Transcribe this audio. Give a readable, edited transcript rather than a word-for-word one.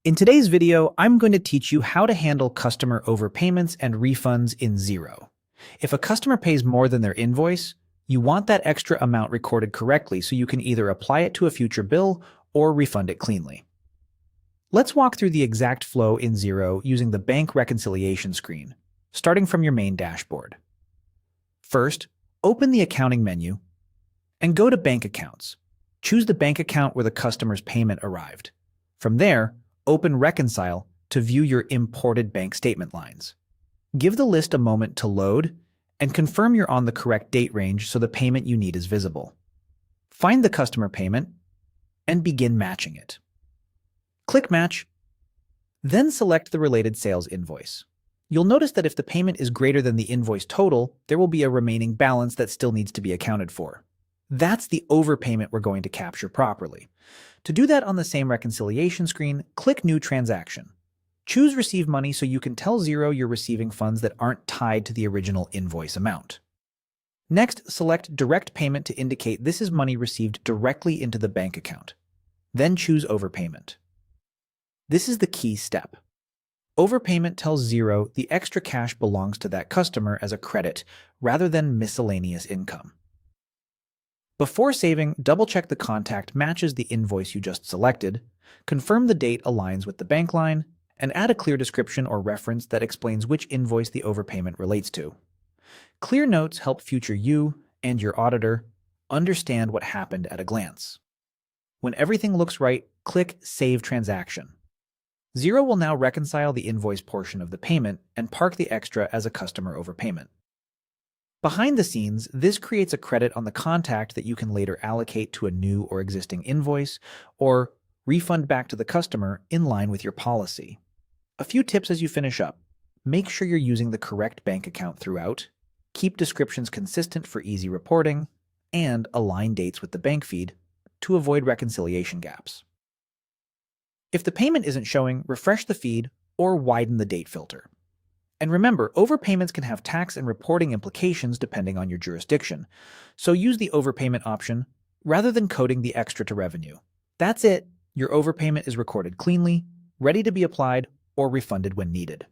In today's video, I'm going to teach you how to handle customer overpayments and refunds in Xero. If a customer pays more than their invoice, you want that extra amount recorded correctly so you can either apply it to a future bill or refund it cleanly. Let's walk through the exact flow in Xero using the bank reconciliation screen, starting from your main dashboard. First, open the accounting menu and go to Bank Accounts. Choose the bank account where the customer's payment arrived. From there, open Reconcile to view your imported bank statement lines. Give the list a moment to load and confirm you're on the correct date range so the payment you need is visible. Find the customer payment and begin matching it. Click Match, then select the related sales invoice. You'll notice that if the payment is greater than the invoice total, there will be a remaining balance that still needs to be accounted for. That's the overpayment we're going to capture properly. To do that on the same reconciliation screen, click New Transaction. Choose Receive Money so you can tell Xero you're receiving funds that aren't tied to the original invoice amount. Next, select Direct Payment to indicate this is money received directly into the bank account. Then choose Overpayment. This is the key step. Overpayment tells Xero the extra cash belongs to that customer as a credit rather than miscellaneous income. Before saving, double-check the contact matches the invoice you just selected, confirm the date aligns with the bank line, and add a clear description or reference that explains which invoice the overpayment relates to. Clear notes help future you and your auditor understand what happened at a glance. When everything looks right, click Save Transaction. Xero will now reconcile the invoice portion of the payment and park the extra as a customer overpayment. Behind the scenes, this creates a credit on the contact that you can later allocate to a new or existing invoice or refund back to the customer in line with your policy. A few tips as you finish up. Make sure you're using the correct bank account throughout, keep descriptions consistent for easy reporting, and align dates with the bank feed to avoid reconciliation gaps. If the payment isn't showing, refresh the feed or widen the date filter. And remember, overpayments can have tax and reporting implications depending on your jurisdiction, so use the overpayment option rather than coding the extra to revenue. That's it. Your overpayment is recorded cleanly, ready to be applied or refunded when needed.